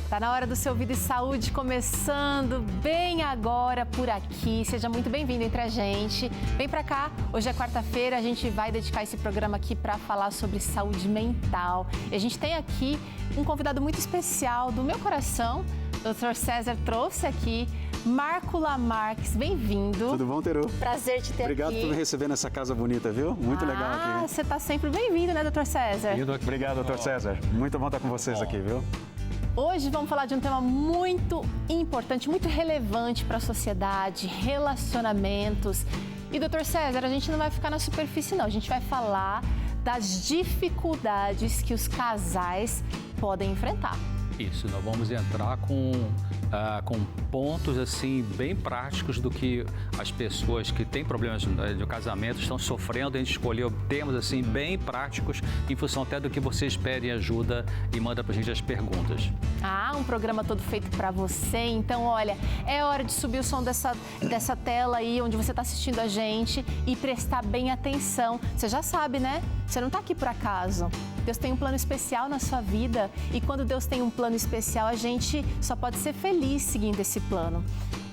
Tá na hora do seu Vida e Saúde, começando bem agora por aqui. Seja muito bem-vindo entre a gente. Vem pra cá, hoje é quarta-feira, a gente vai dedicar esse programa aqui para falar sobre saúde mental. E a gente tem aqui um convidado muito especial do meu coração, o Dr. César trouxe aqui, Marco Lamarques, bem-vindo. Tudo bom, Teru? Prazer te ter Obrigado aqui. por me receber nessa casa bonita, viu? Muito legal aqui. Você tá sempre bem-vindo, né, Dr. César? Obrigado, Dr. César. Muito bom estar com vocês aqui, viu? Hoje vamos falar de um tema muito importante, muito relevante para a sociedade, relacionamentos. E, Dr. César, a gente não vai ficar na superfície, não. A gente vai falar das dificuldades que os casais podem enfrentar. Isso, nós vamos entrar com pontos assim bem práticos do que as pessoas que têm problemas de casamento estão sofrendo. A gente escolheu temas assim bem práticos em função até do que vocês pedem ajuda e manda pra gente as perguntas. Um programa todo feito para você. Então, olha, é hora de subir o som dessa tela aí onde você está assistindo a gente e prestar bem atenção. Você já sabe, né? Você não está aqui por acaso. Deus tem um plano especial na sua vida e quando Deus tem um plano especial, a gente só pode ser feliz seguindo esse plano.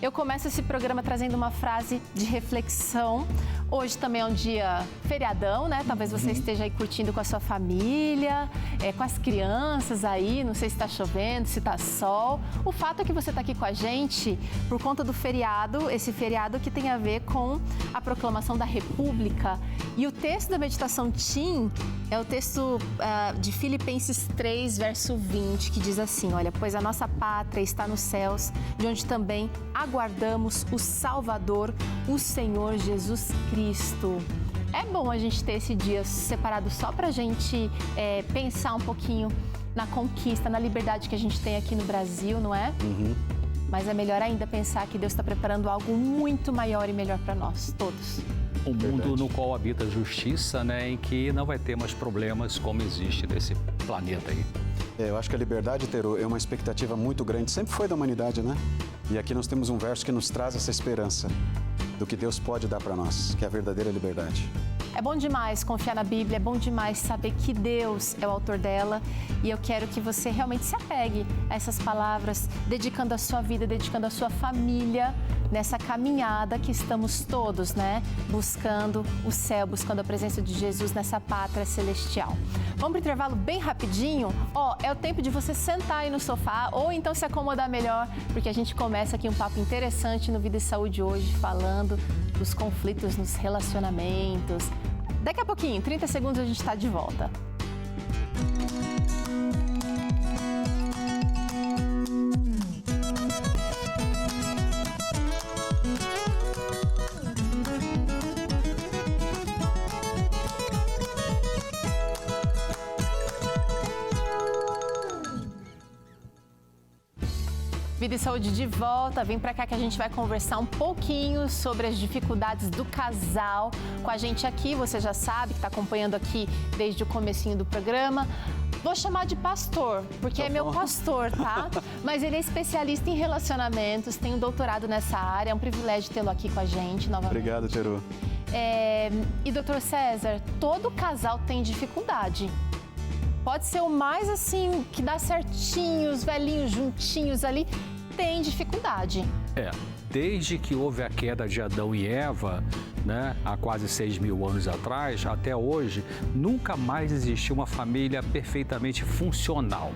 Eu começo esse programa trazendo uma frase de reflexão. Hoje também é um dia feriadão, né? Talvez você esteja aí curtindo com a sua família, com as crianças aí, não sei se está chovendo, se está sol. O fato é que você está aqui com a gente por conta do feriado, esse feriado que tem a ver com a proclamação da República. E o texto da meditação Tim é o texto de Filipenses 3, verso 20, que diz assim, olha, pois a nossa pátria está nos céus, de onde também aguardamos o Salvador, o Senhor Jesus Cristo. É bom a gente ter esse dia separado só para a gente pensar um pouquinho na conquista, na liberdade que a gente tem aqui no Brasil, não é? Mas é melhor ainda pensar que Deus está preparando algo muito maior e melhor para nós, todos. Um mundo no qual habita a justiça, né, em que não vai ter mais problemas como existe nesse planeta aí. Eu acho que a liberdade, Teru, é uma expectativa muito grande, sempre foi da humanidade, né? E aqui nós temos um verso que nos traz essa esperança do que Deus pode dar para nós, que é a verdadeira liberdade. É bom demais confiar na Bíblia, é bom demais saber que Deus é o autor dela e eu quero que você realmente se apegue a essas palavras, dedicando a sua vida, dedicando a sua família nessa caminhada que estamos todos, né? Buscando o céu, buscando a presença de Jesus nessa pátria celestial. Vamos para o intervalo bem rapidinho? É o tempo de você sentar aí no sofá ou então se acomodar melhor, porque a gente começa aqui um papo interessante no Vida e Saúde hoje, falando dos conflitos nos relacionamentos. Daqui a pouquinho, 30 segundos, a gente está de volta. Vida e Saúde de volta, vem pra cá que a gente vai conversar um pouquinho sobre as dificuldades do casal. Com a gente aqui, você já sabe, que está acompanhando aqui desde o comecinho do programa. Vou chamar de pastor, porque é meu pastor, tá? Mas ele é especialista em relacionamentos, tem um doutorado nessa área, é um privilégio tê-lo aqui com a gente novamente. Obrigado, Teru. E doutor César, todo casal tem dificuldade. Pode ser o mais assim, que dá certinho, os velhinhos juntinhos ali, tem dificuldade. Desde que houve a queda de Adão e Eva, né, há quase 6.000 anos atrás, até hoje, nunca mais existiu uma família perfeitamente funcional.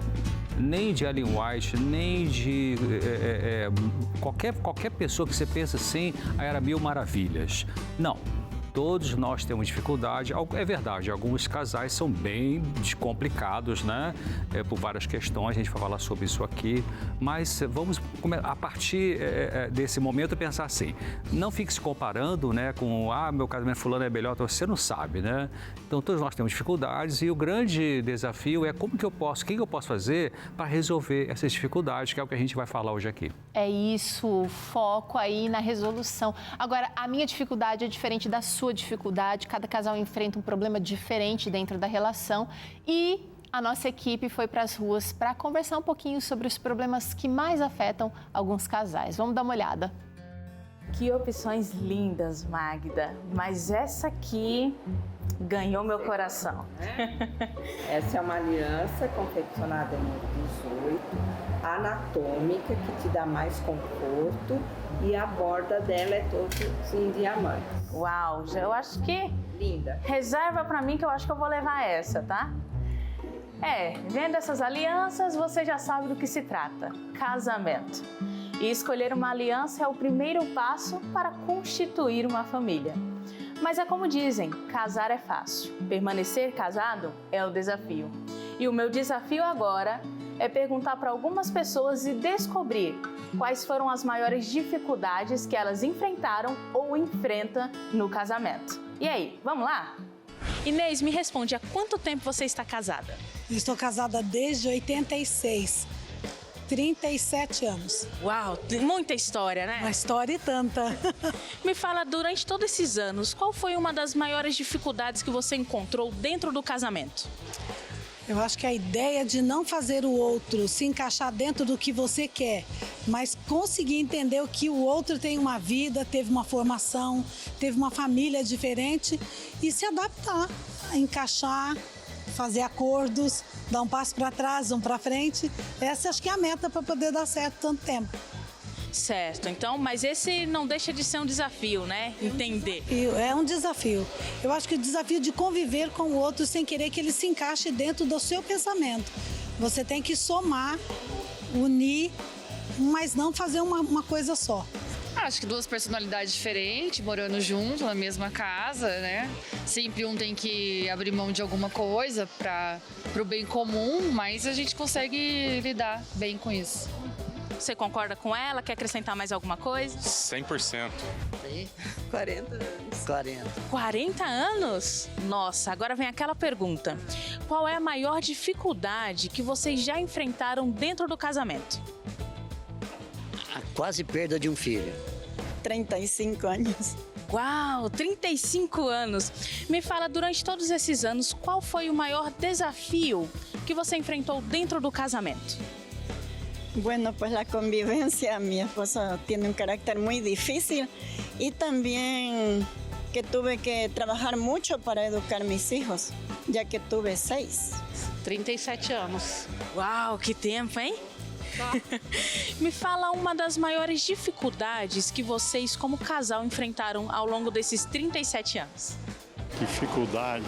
Nem de Ellen White, nem de qualquer pessoa que você pensa assim, era mil maravilhas. Não. Todos nós temos dificuldade, é verdade, alguns casais são bem complicados, né? Por várias questões, a gente vai falar sobre isso aqui, mas vamos, a partir desse momento, pensar assim, não fique se comparando, né, com, meu casamento fulano é melhor, você não sabe, né? Então, todos nós temos dificuldades e o grande desafio é o que eu posso fazer para resolver essas dificuldades, que é o que a gente vai falar hoje aqui. É isso, foco aí na resolução. Agora, a minha dificuldade é diferente da sua dificuldade, cada casal enfrenta um problema diferente dentro da relação e a nossa equipe foi para as ruas para conversar um pouquinho sobre os problemas que mais afetam alguns casais. Vamos dar uma olhada. Que opções lindas, Magda, mas essa aqui ganhou meu coração. Essa é uma aliança confeccionada em 18. A anatômica que te dá mais conforto e a borda dela é toda em diamante. Uau, eu acho que... Linda. Reserva pra mim que eu acho que eu vou levar essa, tá? Vendo essas alianças, você já sabe do que se trata. Casamento. E escolher uma aliança é o primeiro passo para constituir uma família. Mas é como dizem, casar é fácil. Permanecer casado é o desafio. E o meu desafio agora é perguntar para algumas pessoas e descobrir quais foram as maiores dificuldades que elas enfrentaram ou enfrentam no casamento. E aí, vamos lá? Inês, me responde, há quanto tempo você está casada? Estou casada desde 86, 37 anos. Uau, tem muita história, né? Uma história e tanta. Me fala, durante todos esses anos, qual foi uma das maiores dificuldades que você encontrou dentro do casamento? Eu acho que a ideia de não fazer o outro se encaixar dentro do que você quer, mas conseguir entender que o outro tem uma vida, teve uma formação, teve uma família diferente e se adaptar, encaixar, fazer acordos, dar um passo para trás, um para frente. Essa acho que é a meta para poder dar certo tanto tempo. Certo, então, mas esse não deixa de ser um desafio, né? Entender. É um desafio. Eu acho que o desafio de conviver com o outro sem querer que ele se encaixe dentro do seu pensamento. Você tem que somar, unir, mas não fazer uma coisa só. Acho que duas personalidades diferentes, morando juntos na mesma casa, né? Sempre um tem que abrir mão de alguma coisa para o bem comum, mas a gente consegue lidar bem com isso. Você concorda com ela? Quer acrescentar mais alguma coisa? 100%. 40 anos. 40 anos? Nossa, agora vem aquela pergunta. Qual é a maior dificuldade que vocês já enfrentaram dentro do casamento? A quase perda de um filho. 35 anos. Uau, 35 anos. Me fala, durante todos esses anos, qual foi o maior desafio que você enfrentou dentro do casamento? Bueno, pues la convivencia, mi esposo tiene un carácter muy difícil y también que tuve que trabajar mucho para educar mis hijos, ya que tuve 6. 37 anos. Uau, que tempo, hein? Me fala uma das maiores dificuldades que vocês, como casal, enfrentaram ao longo desses 37 anos. Dificuldades.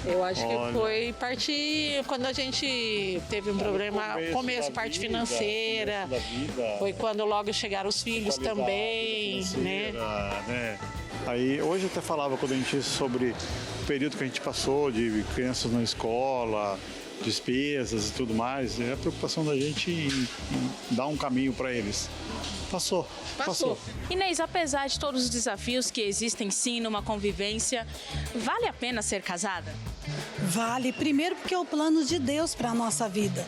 Eu acho que foi parte quando a gente teve um problema, começo parte financeira, foi quando logo chegaram os filhos também, né? Aí hoje eu até falava com a dentista sobre o período que a gente passou de crianças na escola, despesas e tudo mais, é a preocupação da gente em dar um caminho para eles. Passou. Inês, apesar de todos os desafios que existem sim numa convivência, vale a pena ser casada? Vale, primeiro porque é o plano de Deus para a nossa vida.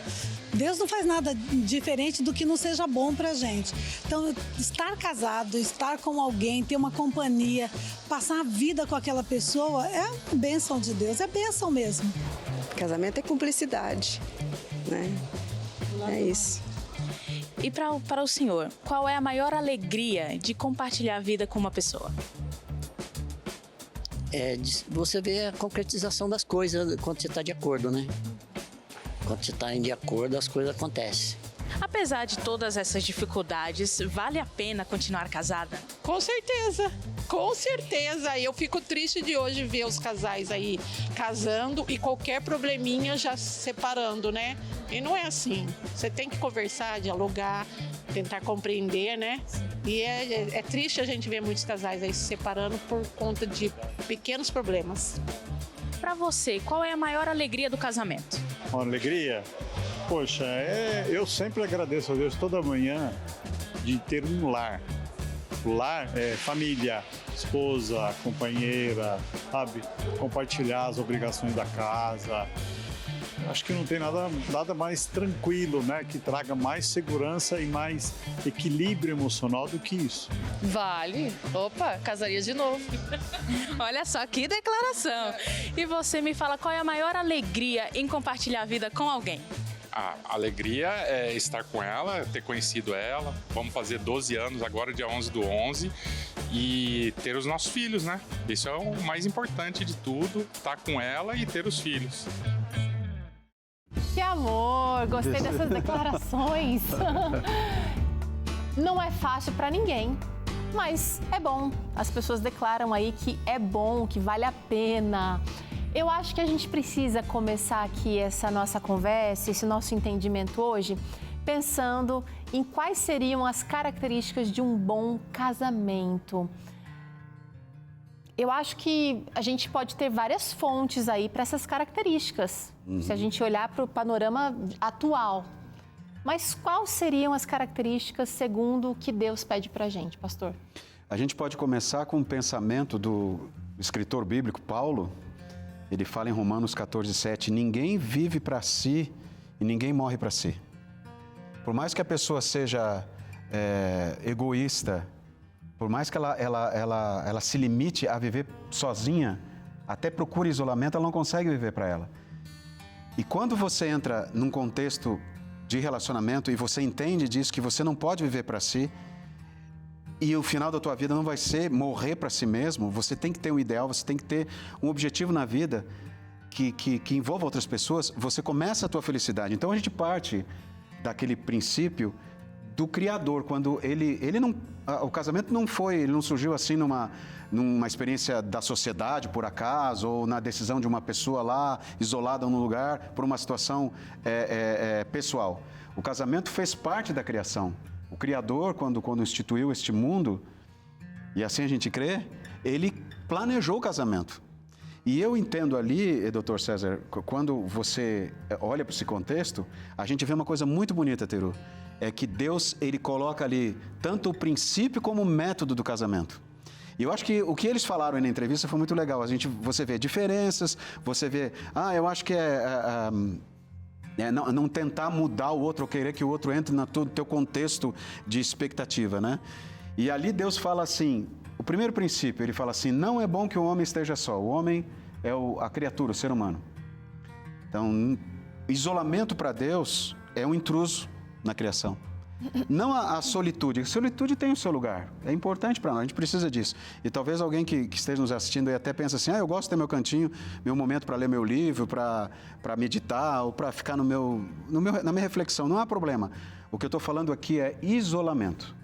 Deus não faz nada diferente do que não seja bom pra gente. Então, estar casado, estar com alguém, ter uma companhia, passar a vida com aquela pessoa é bênção de Deus, é bênção mesmo. Casamento é cumplicidade, né? É isso. E para o senhor, qual é a maior alegria de compartilhar a vida com uma pessoa? Você vê a concretização das coisas quando você está de acordo, né? Quando você está de acordo, as coisas acontecem. Apesar de todas essas dificuldades, vale a pena continuar casada? Com certeza, com certeza. Eu fico triste de hoje ver os casais aí casando e qualquer probleminha já se separando, né? E não é assim. Você tem que conversar, dialogar, tentar compreender, né? E é triste a gente ver muitos casais aí se separando por conta de pequenos problemas. Para você, qual é a maior alegria do casamento? Uma alegria? Poxa, eu sempre agradeço a Deus toda manhã de ter um lar. O lar é família, esposa, companheira, sabe? Compartilhar as obrigações da casa. Acho que não tem nada mais tranquilo, né? Que traga mais segurança e mais equilíbrio emocional do que isso. Vale. Opa, casaria de novo. Olha só que declaração. E você me fala, qual é a maior alegria em compartilhar a vida com alguém? A alegria é estar com ela, ter conhecido ela. Vamos fazer 12 anos agora, dia 11/11, e ter os nossos filhos, né? Isso é o mais importante de tudo, estar com ela e ter os filhos. Que amor, gostei dessas declarações. Não é fácil para ninguém, mas é bom. As pessoas declaram aí que é bom, que vale a pena. Eu acho que a gente precisa começar aqui essa nossa conversa, esse nosso entendimento hoje, pensando em quais seriam as características de um bom casamento. Eu acho que a gente pode ter várias fontes aí para essas características, se a gente olhar para o panorama atual. Mas quais seriam as características segundo o que Deus pede para a gente, pastor? A gente pode começar com um pensamento do escritor bíblico Paulo. Ele fala em Romanos 14:7, ninguém vive para si e ninguém morre para si. Por mais que a pessoa seja egoísta, por mais que ela se limite a viver sozinha, até procura isolamento, ela não consegue viver para ela. E quando você entra num contexto de relacionamento e você entende disso, que você não pode viver para si, e o final da tua vida não vai ser morrer para si mesmo, você tem que ter um ideal, você tem que ter um objetivo na vida que envolva outras pessoas, você começa a tua felicidade. Então a gente parte daquele princípio do Criador, quando ele não... O casamento ele não surgiu assim numa experiência da sociedade, por acaso, ou na decisão de uma pessoa lá, isolada num lugar, por uma situação pessoal. O casamento fez parte da criação. O Criador, quando instituiu este mundo, e assim a gente crê, ele planejou o casamento. E eu entendo ali, doutor César, quando você olha para esse contexto, a gente vê uma coisa muito bonita, Teru. É que Deus, ele coloca ali tanto o princípio como o método do casamento. E eu acho que o que eles falaram aí na entrevista foi muito legal. Você vê diferenças, você vê... eu acho que não tentar mudar o outro ou querer que o outro entre no teu contexto de expectativa, né? E ali Deus fala assim, o primeiro princípio, ele fala assim, não é bom que o homem esteja só. O homem é a criatura, o ser humano. Então, isolamento para Deus é um intruso na criação. Não a solitude. A solitude tem o seu lugar. É importante para nós, a gente precisa disso. E talvez alguém que esteja nos assistindo aí até pense assim, eu gosto de ter meu cantinho, meu momento para ler meu livro, para meditar, ou para ficar na minha reflexão. Não há problema. O que eu estou falando aqui é isolamento.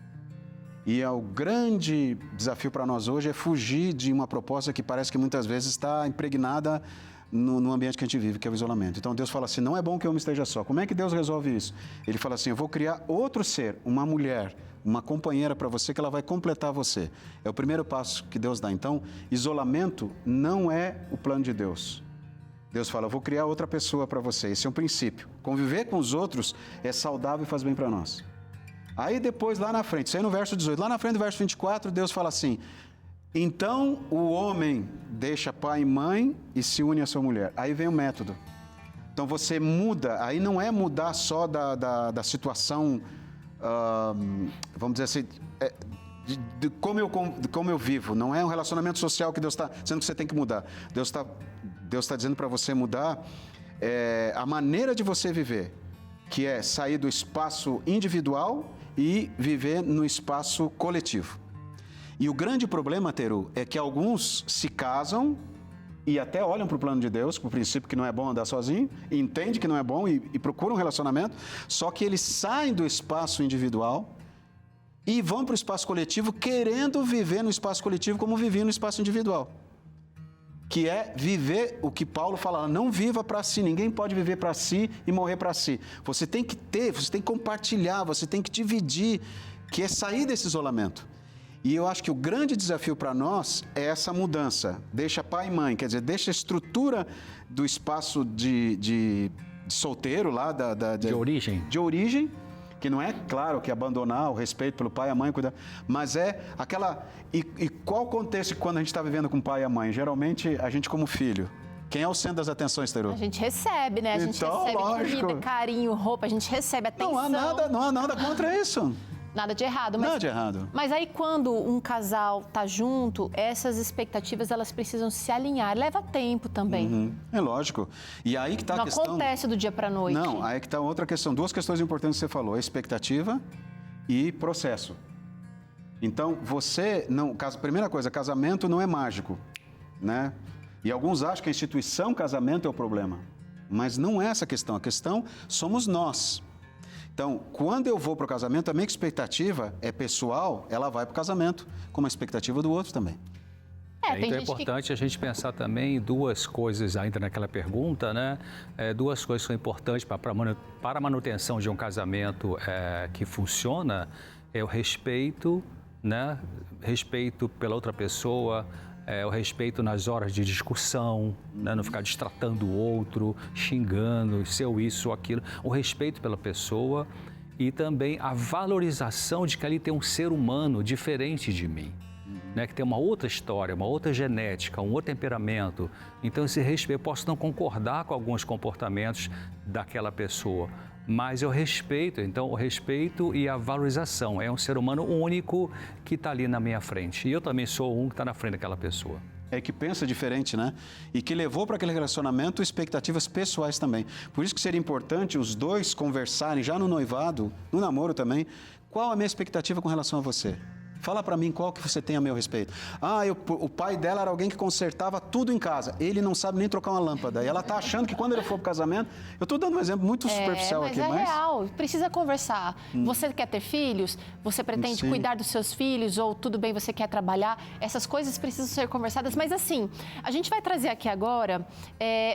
E o grande desafio para nós hoje é fugir de uma proposta que parece que muitas vezes está impregnada no ambiente que a gente vive, que é o isolamento. Então Deus fala assim, não é bom que o homem esteja só. Como é que Deus resolve isso? Ele fala assim, eu vou criar outro ser, uma mulher, uma companheira para você, que ela vai completar você. É o primeiro passo que Deus dá. Então, isolamento não é o plano de Deus. Deus fala, eu vou criar outra pessoa para você. Esse é um princípio. Conviver com os outros é saudável e faz bem para nós. Aí depois, lá na frente, isso aí no verso 18, lá na frente do verso 24, Deus fala assim, então o homem deixa pai e mãe e se une à sua mulher. Aí vem o método. Então você muda, aí não é mudar só da situação, vamos dizer assim, de como eu vivo. Não é um relacionamento social que Deus está dizendo que você tem que mudar. Deus está dizendo para você mudar a maneira de você viver, que é sair do espaço individual e viver no espaço coletivo. E o grande problema, Teru, é que alguns se casam e até olham para o plano de Deus, para o princípio que não é bom andar sozinho, e entendem que não é bom e procuram um relacionamento, só que eles saem do espaço individual e vão para o espaço coletivo querendo viver no espaço coletivo como viviam no espaço individual. Que é viver o que Paulo fala, não viva para si, ninguém pode viver para si e morrer para si. Você tem que compartilhar, você tem que dividir, que é sair desse isolamento. E eu acho que o grande desafio para nós é essa mudança. Deixa pai e mãe, quer dizer, deixa a estrutura do espaço de solteiro lá, de origem. De origem, que não é, claro, que abandonar o respeito pelo pai e a mãe, cuidar, mas é aquela... E qual o contexto quando a gente está vivendo com o pai e a mãe? Geralmente, a gente como filho. Quem é o centro das atenções, Teru? A gente recebe, né? A gente recebe comida, carinho, roupa, a gente recebe atenção. Não há nada contra isso. Nada de errado. Nada de errado. Mas aí quando um casal tá junto, essas expectativas elas precisam se alinhar. Leva tempo também. É lógico. E aí que está a questão... Não acontece do dia para noite. Não, aí que está outra questão. Duas questões importantes que você falou. Expectativa e processo. Então, primeira coisa, casamento não é mágico, né? E alguns acham que a instituição casamento é o problema. Mas não é essa a questão somos nós. Então, quando eu vou para o casamento, a minha expectativa é pessoal, ela vai para o casamento, como a expectativa do outro também. Então é importante a gente pensar também em duas coisas ainda naquela pergunta, né? Duas coisas que são importantes para a manutenção de um casamento que funciona, é o respeito, né? Respeito pela outra pessoa, o respeito nas horas de discussão, né? Não ficar destratando o outro, xingando, seu isso ou aquilo. O respeito pela pessoa e também a valorização de que ali tem um ser humano diferente de mim. Né, que tem uma outra história, uma outra genética, um outro temperamento. Então, esse respeito, eu posso não concordar com alguns comportamentos daquela pessoa, mas eu respeito. Então, o respeito e a valorização. É um ser humano único que está ali na minha frente. E eu também sou um que está na frente daquela pessoa. É que pensa diferente, né? E que levou para aquele relacionamento expectativas pessoais também. Por isso que seria importante os dois conversarem já no noivado, no namoro também. Qual a minha expectativa com relação a você? Fala para mim qual que você tem a meu respeito. O pai dela era alguém que consertava tudo em casa. Ele não sabe nem trocar uma lâmpada. E ela tá achando que quando ele for pro casamento... Eu tô dando um exemplo muito superficial aqui, mas... é real. Precisa conversar. Você quer ter filhos? Você pretende cuidar dos seus filhos? Ou tudo bem, você quer trabalhar? Essas coisas precisam ser conversadas. Mas assim, a gente vai trazer aqui agora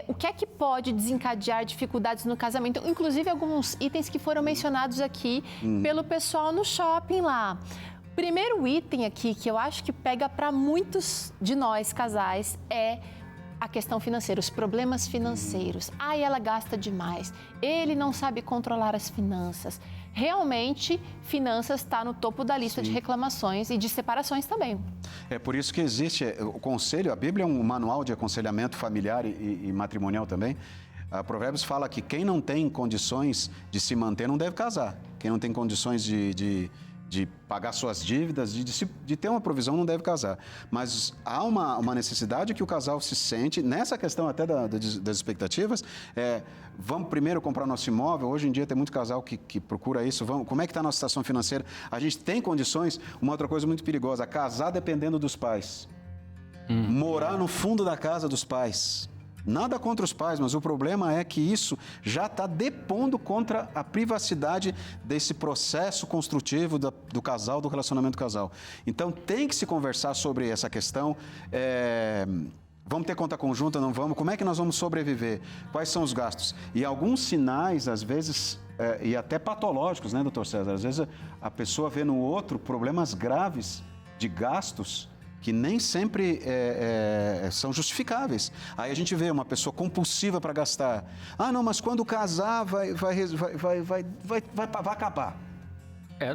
o que é que pode desencadear dificuldades no casamento. Inclusive alguns itens que foram mencionados aqui pelo pessoal no shopping lá. Primeiro item aqui que eu acho que pega para muitos de nós casais é a questão financeira, os problemas financeiros. Ela gasta demais, ele não sabe controlar as finanças. Realmente, finanças está no topo da lista de reclamações e de separações também. É por isso que existe o conselho, a Bíblia é um manual de aconselhamento familiar e matrimonial também. A Provérbios fala que quem não tem condições de se manter não deve casar. Quem não tem condições de pagar suas dívidas, de ter uma provisão, não deve casar. Mas há uma necessidade que o casal se sente, nessa questão até das expectativas, vamos primeiro comprar nosso imóvel. Hoje em dia tem muito casal que procura isso. Como é que está a nossa situação financeira? A gente tem condições? Uma outra coisa muito perigosa, casar dependendo dos pais. Morar no fundo da casa dos pais. Nada contra os pais, mas o problema é que isso já está depondo contra a privacidade desse processo construtivo do casal, do relacionamento do casal. Então, tem que se conversar sobre essa questão. Vamos ter conta conjunta, não vamos? Como é que nós vamos sobreviver? Quais são os gastos? E alguns sinais, às vezes, e até patológicos, né, doutor César? Às vezes a pessoa vê no outro problemas graves de gastos que nem sempre são justificáveis. Aí a gente vê uma pessoa compulsiva para gastar. Não, mas quando casar vai acabar.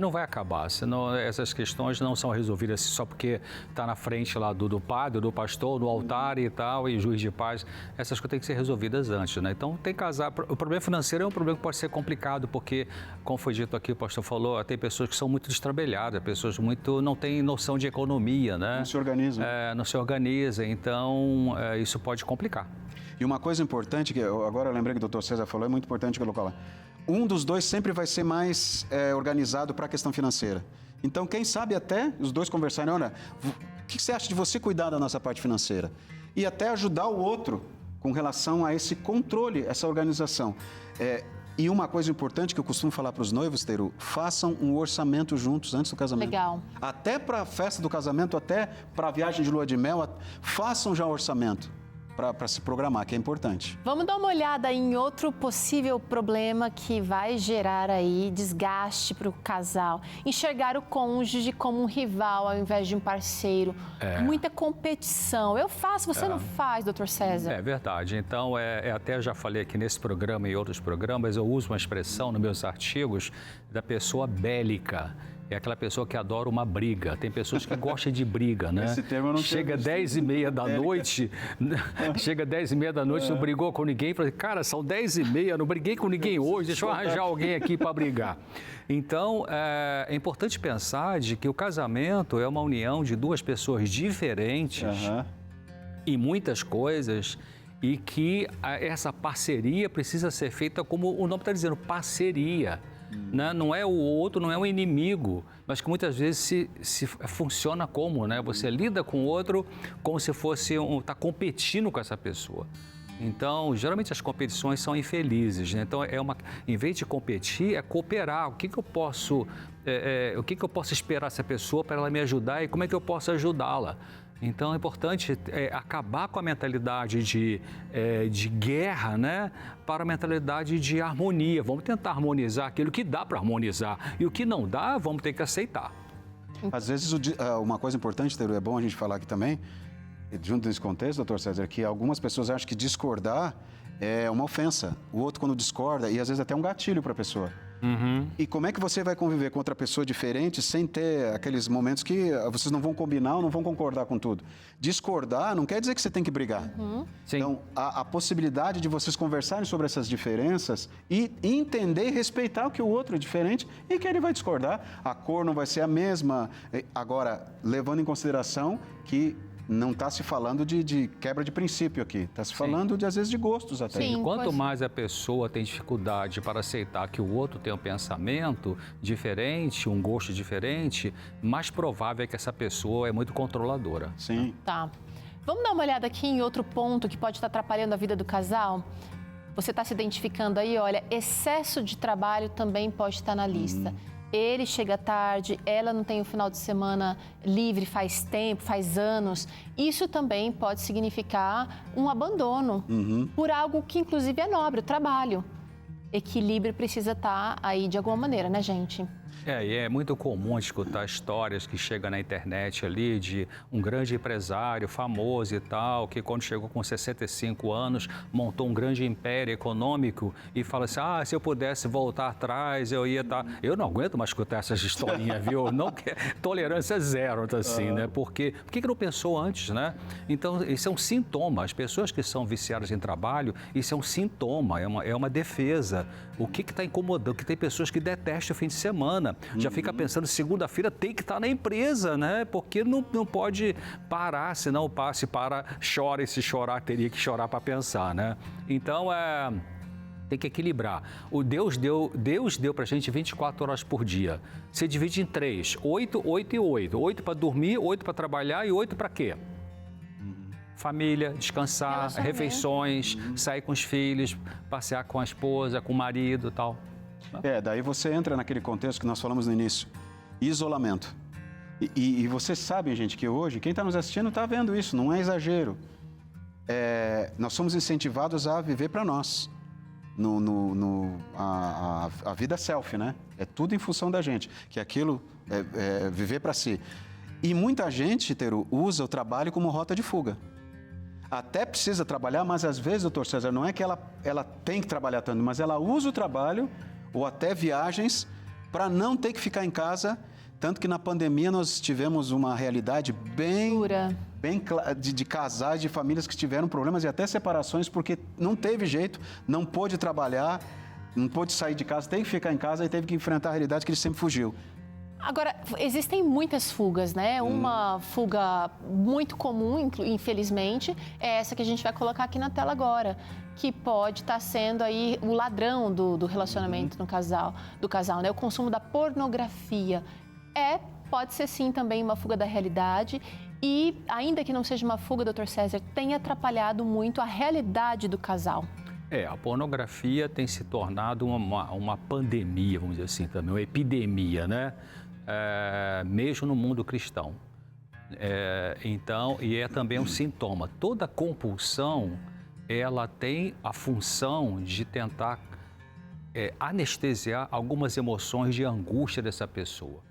Não vai acabar, senão essas questões não são resolvidas só porque está na frente lá do padre, do pastor, do altar e tal, e juiz de paz. Essas coisas têm que ser resolvidas antes, né? Então, tem que casar. O problema financeiro é um problema que pode ser complicado, porque, como foi dito aqui, o pastor falou, tem pessoas que são muito destrambelhadas, pessoas não têm noção de economia, né? Não se organizam. Não se organiza, então isso pode complicar. E uma coisa importante, que agora eu lembrei que o doutor César falou, é muito importante colocar lá. Um dos dois sempre vai ser mais organizado para a questão financeira. Então, quem sabe até os dois conversarem, olha, o que você acha de você cuidar da nossa parte financeira? E até ajudar o outro com relação a esse controle, essa organização. E uma coisa importante que eu costumo falar para os noivos, Teru, façam um orçamento juntos antes do casamento. Legal. Até para a festa do casamento, até para a viagem de lua de mel, façam já o orçamento. Para se programar, que é importante. Vamos dar uma olhada em outro possível problema que vai gerar aí desgaste para o casal. Enxergar o cônjuge como um rival ao invés de um parceiro. Muita competição. Eu faço, você não faz, doutor César. É verdade. Então, até já falei aqui nesse programa e outros programas, eu uso uma expressão nos meus artigos da pessoa bélica. É aquela pessoa que adora uma briga. Tem pessoas que gostam de briga, né? Esse termo eu não Chega 10h30 da noite, chega 10h30 da noite, não brigou com ninguém. Fala, cara, são 10h30, não briguei com ninguém hoje, deixa eu arranjar alguém aqui para brigar. Então, é importante pensar de que o casamento é uma união de duas pessoas diferentes em muitas coisas e que essa parceria precisa ser feita como o nome está dizendo, parceria. Né? Não é o outro, não é um inimigo, mas que muitas vezes se funciona como, né? Você lida com o outro como se fosse está competindo com essa pessoa. Então, geralmente as competições são infelizes, né? Então, em vez de competir, é cooperar. O que eu posso esperar dessa pessoa para ela me ajudar e como é que eu posso ajudá-la? Então, é importante acabar com a mentalidade de guerra, né? Para a mentalidade de harmonia. Vamos tentar harmonizar aquilo que dá para harmonizar. E o que não dá, vamos ter que aceitar. Às vezes, uma coisa importante, Teru, é bom a gente falar aqui também, junto nesse contexto, doutor César, que algumas pessoas acham que discordar é uma ofensa. O outro, quando discorda, e às vezes até um gatilho para a pessoa. E como é que você vai conviver com outra pessoa diferente sem ter aqueles momentos que vocês não vão combinar ou não vão concordar com tudo? Discordar não quer dizer que você tem que brigar. Então, a possibilidade de vocês conversarem sobre essas diferenças e entender e respeitar o que o outro é diferente e que ele vai discordar. A cor não vai ser a mesma. Agora, levando em consideração que não está se falando de quebra de princípio aqui. Está se falando, às vezes, de gostos até. Sim, quanto mais a pessoa tem dificuldade para aceitar que o outro tem um pensamento diferente, um gosto diferente, mais provável é que essa pessoa é muito controladora. Sim. Tá. Vamos dar uma olhada aqui em outro ponto que pode estar atrapalhando a vida do casal? Você está se identificando aí, olha, excesso de trabalho também pode estar na lista. Ele chega tarde, ela não tem o final de semana livre faz tempo, faz anos. Isso também pode significar um abandono por algo que, inclusive, é nobre, o trabalho. Equilíbrio precisa estar aí de alguma maneira, né, gente? E é muito comum escutar histórias que chegam na internet ali de um grande empresário famoso e tal, que quando chegou com 65 anos, montou um grande império econômico e fala assim, se eu pudesse voltar atrás, eu ia estar... Eu não aguento mais escutar essas historinhas, viu? Não tolerância zero, assim, né? Por que não pensou antes, né? Então, isso é um sintoma. As pessoas que são viciadas em trabalho, isso é um sintoma, é uma defesa. O que está incomodando? Que tem pessoas que detestam o fim de semana. Já fica pensando, segunda-feira tem que estar na empresa, né? Porque não pode parar, senão se para, chora, e se chorar, teria que chorar para pensar, né? Então, tem que equilibrar. Deus deu para a gente 24 horas por dia. Você divide em 3, 8, 8 e 8. 8 para dormir, 8 para trabalhar e 8 para quê? Família, descansar, refeições, sair com os filhos, passear com a esposa, com o marido e tal. Daí você entra naquele contexto que nós falamos no início, isolamento. E vocês sabem, gente, que hoje, quem está nos assistindo está vendo isso, não é exagero. Nós somos incentivados a viver para nós, a vida self, né? É tudo em função da gente, que aquilo é viver para si. E muita gente, Teru, usa o trabalho como rota de fuga. Até precisa trabalhar, mas às vezes, doutor César, não é que ela tem que trabalhar tanto, mas ela usa o trabalho ou até viagens para não ter que ficar em casa. Tanto que na pandemia nós tivemos uma realidade bem de casais, de famílias que tiveram problemas e até separações porque não teve jeito, não pôde trabalhar, não pôde sair de casa, teve que ficar em casa e teve que enfrentar a realidade que ele sempre fugiu. Agora, existem muitas fugas, né? Uma fuga muito comum, infelizmente, é essa que a gente vai colocar aqui na tela agora, que pode estar sendo aí o ladrão do relacionamento do casal, né? O consumo da pornografia. Pode ser sim também uma fuga da realidade e, ainda que não seja uma fuga, doutor César, tem atrapalhado muito a realidade do casal. A pornografia tem se tornado uma pandemia, vamos dizer assim também, uma epidemia, né? Mesmo no mundo cristão. E é também um sintoma. Toda compulsão, ela tem a função de tentar anestesiar algumas emoções de angústia dessa pessoa.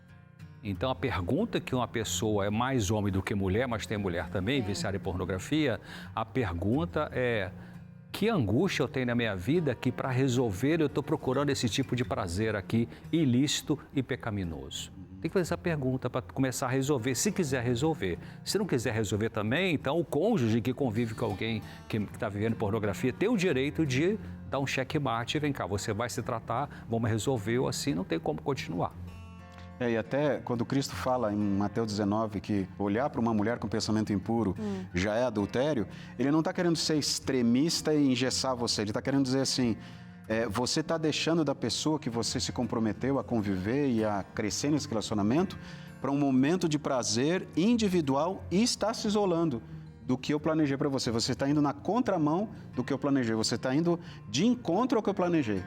Então, a pergunta que uma pessoa é mais homem do que mulher, mas tem mulher também, viciada em pornografia, a pergunta é: que angústia eu tenho na minha vida que para resolver eu estou procurando esse tipo de prazer aqui, ilícito e pecaminoso? Tem que fazer essa pergunta para começar a resolver, se quiser resolver. Se não quiser resolver também, então o cônjuge que convive com alguém que está vivendo pornografia tem o direito de dar um checkmate. Vem cá, você vai se tratar, vamos resolver, ou assim não tem como continuar. E até quando Cristo fala em Mateus 19 que olhar para uma mulher com pensamento impuro já é adultério, ele não está querendo ser extremista e engessar você, ele está querendo dizer assim, você está deixando da pessoa que você se comprometeu a conviver e a crescer nesse relacionamento para um momento de prazer individual e está se isolando do que eu planejei para você. Você está indo na contramão do que eu planejei. Você está indo de encontro ao que eu planejei,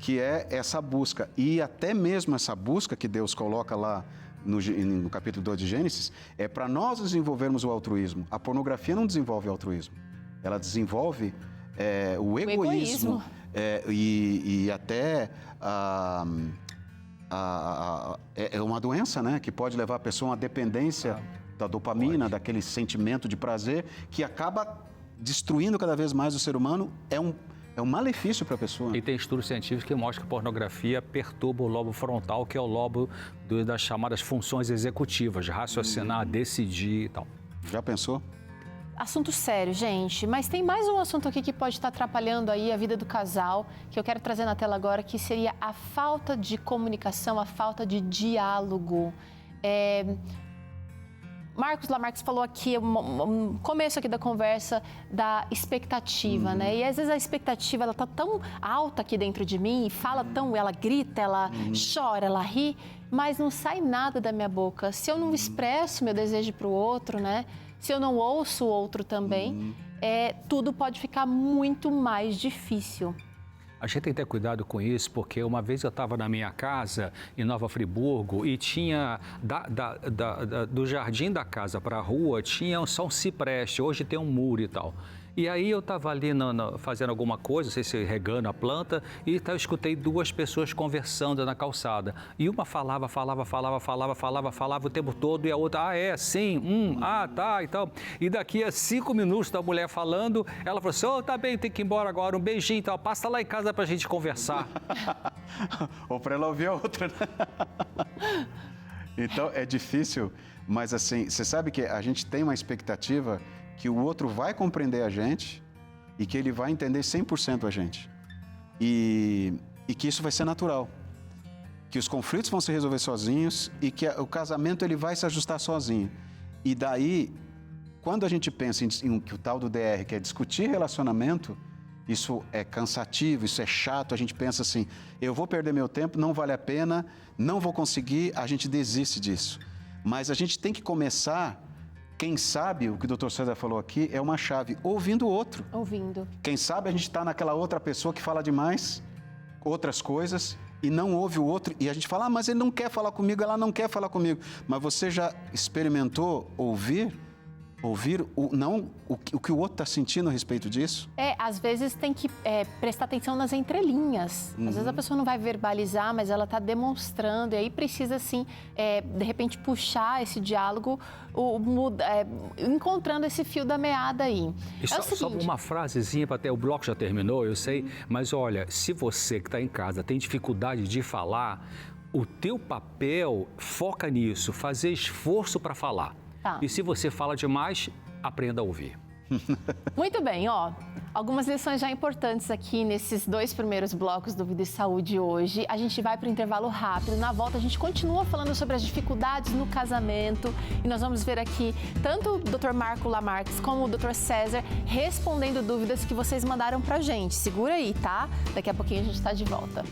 que é essa busca. E até mesmo essa busca que Deus coloca lá no capítulo 2 de Gênesis, é para nós desenvolvermos o altruísmo. A pornografia não desenvolve o altruísmo. Ela desenvolve o egoísmo. E até é uma doença, né? Que pode levar a pessoa a uma dependência da dopamina, daquele sentimento de prazer, que acaba destruindo cada vez mais o ser humano. É um malefício para a pessoa. E tem estudos científicos que mostram que a pornografia perturba o lobo frontal, que é o lobo das chamadas funções executivas, de raciocinar, decidir e tal. Já pensou? Assunto sério, gente, mas tem mais um assunto aqui que pode estar atrapalhando aí a vida do casal, que eu quero trazer na tela agora, que seria a falta de comunicação, a falta de diálogo. Marcos Lamarques falou aqui, no começo aqui da conversa, da expectativa, né? E às vezes a expectativa, ela tá tão alta aqui dentro de mim, e fala tão, ela grita, ela chora, ela ri, mas não sai nada da minha boca. Se eu não expresso meu desejo para o outro, né? Se eu não ouço o outro também, tudo pode ficar muito mais difícil. A gente tem que ter cuidado com isso, porque uma vez eu estava na minha casa, em Nova Friburgo, e tinha, do jardim da casa para a rua, tinha só um cipreste, hoje tem um muro e tal. E aí eu estava ali fazendo alguma coisa, não sei se regando a planta, e eu escutei duas pessoas conversando na calçada. E uma falava o tempo todo, e a outra, sim, tá, e tal. E daqui a 5 minutos da mulher falando, ela falou assim, tá bem, tem que ir embora agora, um beijinho e tal, passa lá em casa pra gente conversar. Ou para ela ouvir a outra, né? Então, é difícil, mas assim, você sabe que a gente tem uma expectativa que o outro vai compreender a gente e que ele vai entender 100% a gente. E que isso vai ser natural. Que os conflitos vão se resolver sozinhos e que o casamento ele vai se ajustar sozinho. E daí, quando a gente pensa em que o tal do DR, que é discutir relacionamento, isso é cansativo, isso é chato, a gente pensa assim, eu vou perder meu tempo, não vale a pena, não vou conseguir, a gente desiste disso. Mas a gente tem que começar... Quem sabe, o que o Dr. César falou aqui, é uma chave, ouvindo o outro. Ouvindo. Quem sabe a gente está naquela outra pessoa que fala demais, outras coisas, e não ouve o outro, e a gente fala, mas ele não quer falar comigo, ela não quer falar comigo. Mas você já experimentou ouvir o que o outro está sentindo a respeito disso? Às vezes tem que prestar atenção nas entrelinhas. Às vezes a pessoa não vai verbalizar, mas ela está demonstrando. E aí precisa, assim, de repente, puxar esse diálogo, encontrando esse fio da meada aí. E só uma frasezinha, para até o bloco já terminou, eu sei. Mas olha, se você que está em casa tem dificuldade de falar, o teu papel foca nisso, fazer esforço para falar. Tá. E se você fala demais, aprenda a ouvir. Muito bem, algumas lições já importantes aqui nesses 2 primeiros blocos do Vida e Saúde hoje. A gente vai para o intervalo rápido. Na volta, a gente continua falando sobre as dificuldades no casamento. E nós vamos ver aqui tanto o Dr. Marco Lamarques como o Dr. César respondendo dúvidas que vocês mandaram para a gente. Segura aí, tá? Daqui a pouquinho a gente está de volta.